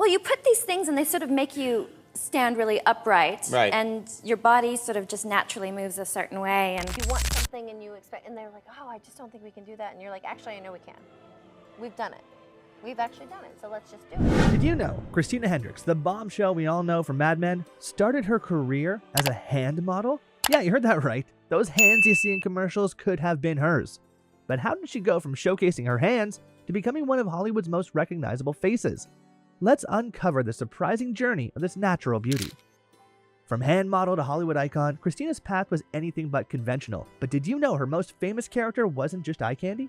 Well, you put these things and they sort of make you stand really upright. Right. And your body sort of just naturally moves a certain way. And you want something and you expect, and they're like, oh, I just don't think we can do that. And you're like, actually, I know we can. We've done it. We've actually done it, so let's just do it. Did you know Christina Hendricks, the bombshell we all know from Mad Men, started her career as a hand model? Yeah, you heard that right. Those hands you see in commercials could have been hers. But how did she go from showcasing her hands to becoming one of Hollywood's most recognizable faces? Let's uncover the surprising journey of this natural beauty. From hand model to Hollywood icon, Christina's path was anything but conventional. But did you know her most famous character wasn't just eye candy?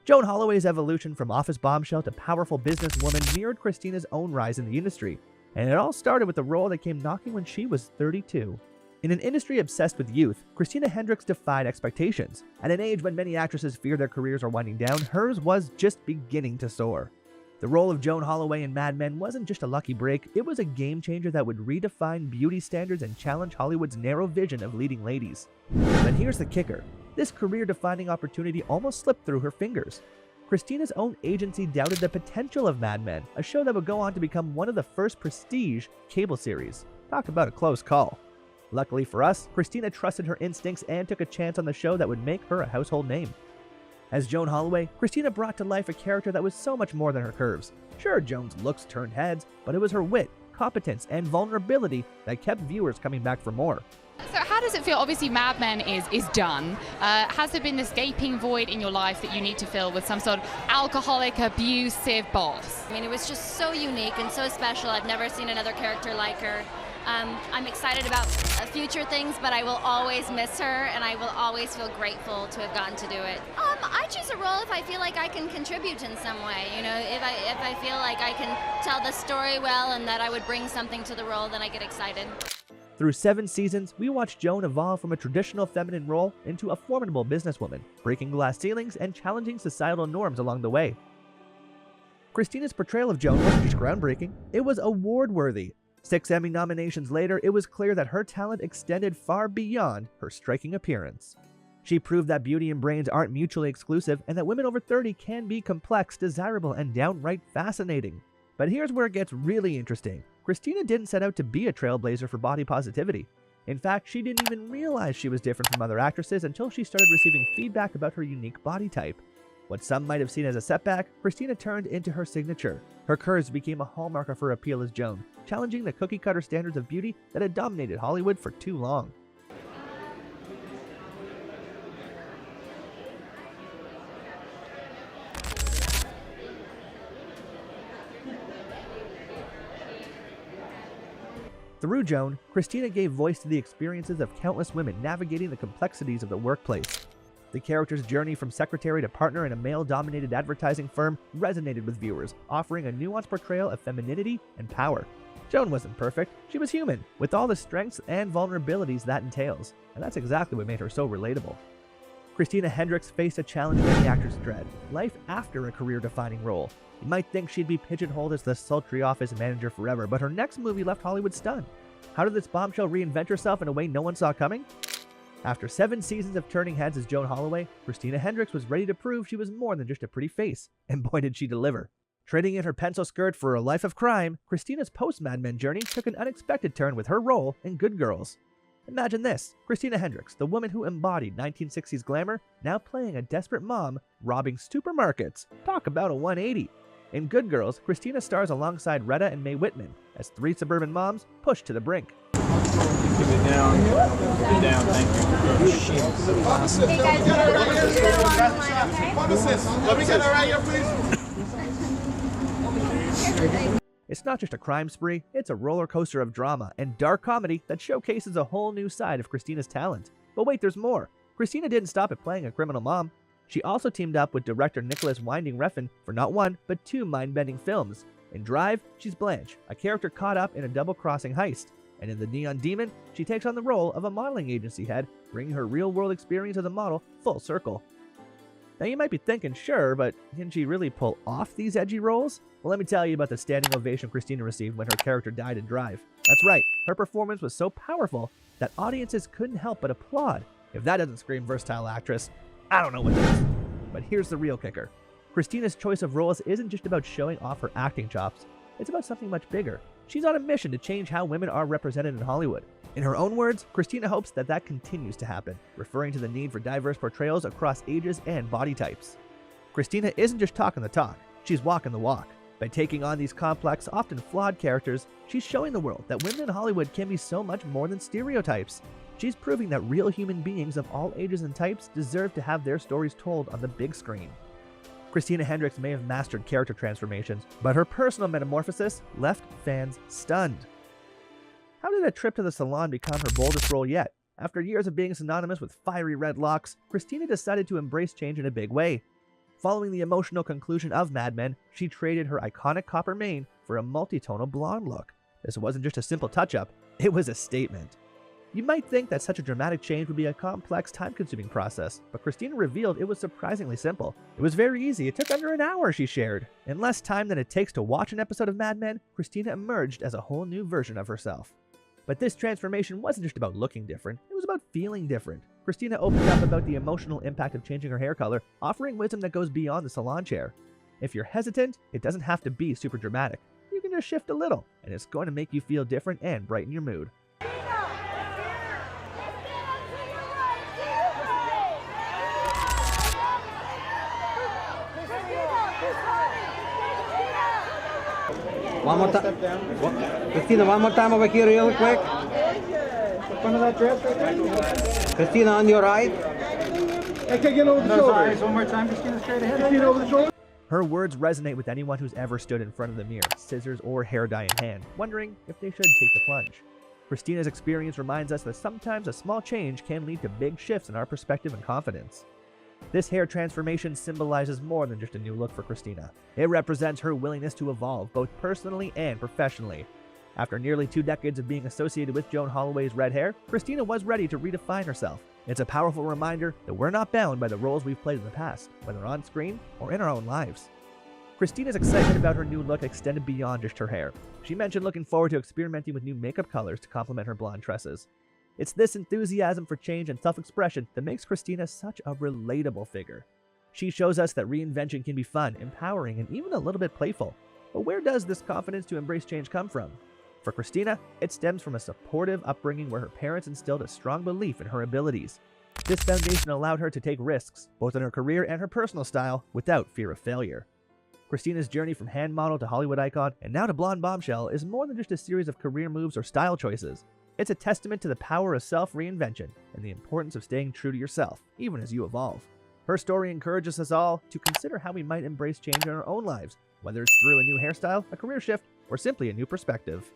Joan Holloway's evolution from office bombshell to powerful businesswoman mirrored Christina's own rise in the industry. And it all started with the role that came knocking when she was 32. In an industry obsessed with youth, Christina Hendricks defied expectations. At an age when many actresses fear their careers are winding down, hers was just beginning to soar. The role of Joan Holloway in Mad Men wasn't just a lucky break, it was a game changer that would redefine beauty standards and challenge Hollywood's narrow vision of leading ladies. But here's the kicker. This career-defining opportunity almost slipped through her fingers. Christina's own agency doubted the potential of Mad Men, a show that would go on to become one of the first prestige cable series. Talk about a close call. Luckily for us, Christina trusted her instincts and took a chance on the show that would make her a household name. As Joan Holloway, Christina brought to life a character that was so much more than her curves. Sure, Joan's looks turned heads, but it was her wit, competence, and vulnerability that kept viewers coming back for more. So how does it feel? Obviously Mad Men is done. Has there been this gaping void in your life that you need to fill with some sort of alcoholic, abusive boss? I mean, it was just so unique and so special. I've never seen another character like her. I'm excited about future things, but I will always miss her, and I will always feel grateful to have gotten to do it. I choose a role if I feel like I can contribute in some way. You know, if I feel like I can tell the story well and that I would bring something to the role, then I get excited. Through 7 seasons, we watched Joan evolve from a traditional feminine role into a formidable businesswoman, breaking glass ceilings and challenging societal norms along the way. Christina's portrayal of Joan wasn't just groundbreaking, it was award-worthy. 6 Emmy nominations later, it was clear that her talent extended far beyond her striking appearance. She proved that beauty and brains aren't mutually exclusive and that women over 30 can be complex, desirable, and downright fascinating. But here's where it gets really interesting. Christina didn't set out to be a trailblazer for body positivity. In fact, she didn't even realize she was different from other actresses until she started receiving feedback about her unique body type. What some might have seen as a setback, Christina turned into her signature. Her curves became a hallmark of her appeal as Joan, challenging the cookie-cutter standards of beauty that had dominated Hollywood for too long. Through Joan, Christina gave voice to the experiences of countless women navigating the complexities of the workplace. The character's journey from secretary to partner in a male-dominated advertising firm resonated with viewers, offering a nuanced portrayal of femininity and power. Joan wasn't perfect, she was human, with all the strengths and vulnerabilities that entails, and that's exactly what made her so relatable. Christina Hendricks faced a challenge many actors dread, life after a career-defining role. You might think she'd be pigeonholed as the sultry office manager forever, but her next movie left Hollywood stunned. How did this bombshell reinvent herself in a way no one saw coming? After 7 seasons of turning heads as Joan Holloway, Christina Hendricks was ready to prove she was more than just a pretty face, and boy did she deliver. Trading in her pencil skirt for a life of crime, Christina's post-Mad Men journey took an unexpected turn with her role in Good Girls. Imagine this, Christina Hendricks, the woman who embodied 1960s glamour, now playing a desperate mom robbing supermarkets. Talk about a 180. In Good Girls, Christina stars alongside Retta and Mae Whitman as 3 suburban moms pushed to the brink. Keep it down. Keep it down, thank you. Hey guys, Let me get that right here, please. It's not just a crime spree, it's a roller coaster of drama and dark comedy that showcases a whole new side of Christina's talent. But wait, there's more. Christina didn't stop at playing a criminal mom. She also teamed up with director Nicholas Winding Refn for not 1, but 2 mind-bending films. In Drive, she's Blanche, a character caught up in a double-crossing heist. And in The Neon Demon, she takes on the role of a modeling agency head, bringing her real-world experience as a model full circle. Now you might be thinking, sure, but can she really pull off these edgy roles? Well, let me tell you about the standing ovation Christina received when her character died in Drive. That's right, her performance was so powerful that audiences couldn't help but applaud. If that doesn't scream versatile actress, I don't know what does. But here's the real kicker. Christina's choice of roles isn't just about showing off her acting chops. It's about something much bigger. She's on a mission to change how women are represented in Hollywood. In her own words, Christina hopes that continues to happen, referring to the need for diverse portrayals across ages and body types. Christina isn't just talking the talk, she's walking the walk. By taking on these complex, often flawed characters, she's showing the world that women in Hollywood can be so much more than stereotypes. She's proving that real human beings of all ages and types deserve to have their stories told on the big screen. Christina Hendricks may have mastered character transformations, but her personal metamorphosis left fans stunned. How did a trip to the salon become her boldest role yet? After years of being synonymous with fiery red locks, Christina decided to embrace change in a big way. Following the emotional conclusion of Mad Men, she traded her iconic copper mane for a multi-tonal blonde look. This wasn't just a simple touch-up, it was a statement. You might think that such a dramatic change would be a complex, time-consuming process, but Christina revealed it was surprisingly simple. It was very easy, it took under an hour, she shared. In less time than it takes to watch an episode of Mad Men, Christina emerged as a whole new version of herself. But this transformation wasn't just about looking different, it was about feeling different. Christina opened up about the emotional impact of changing her hair color, offering wisdom that goes beyond the salon chair. If you're hesitant, it doesn't have to be super dramatic. You can just shift a little, and it's going to make you feel different and brighten your mood. One more time. Christina, one more time over here real quick. Front of that dress right there. Christina, on your right. Okay, get over the shoulder. One more time, Christina, straight ahead. Christina, over the shoulder. Her words resonate with anyone who's ever stood in front of the mirror, scissors or hair dye in hand, wondering if they should take the plunge. Christina's experience reminds us that sometimes a small change can lead to big shifts in our perspective and confidence. This hair transformation symbolizes more than just a new look for Christina. It represents her willingness to evolve both personally and professionally. After nearly 2 decades of being associated with Joan Holloway's red hair, Christina was ready to redefine herself. It's a powerful reminder that we're not bound by the roles we've played in the past, whether on screen or in our own lives. Christina's excitement about her new look extended beyond just her hair. She mentioned looking forward to experimenting with new makeup colors to complement her blonde tresses. It's this enthusiasm for change and self-expression that makes Christina such a relatable figure. She shows us that reinvention can be fun, empowering, and even a little bit playful. But where does this confidence to embrace change come from? For Christina, it stems from a supportive upbringing where her parents instilled a strong belief in her abilities. This foundation allowed her to take risks, both in her career and her personal style, without fear of failure. Christina's journey from hand model to Hollywood icon and now to blonde bombshell is more than just a series of career moves or style choices. It's a testament to the power of self-reinvention and the importance of staying true to yourself, even as you evolve. Her story encourages us all to consider how we might embrace change in our own lives, whether it's through a new hairstyle, a career shift, or simply a new perspective.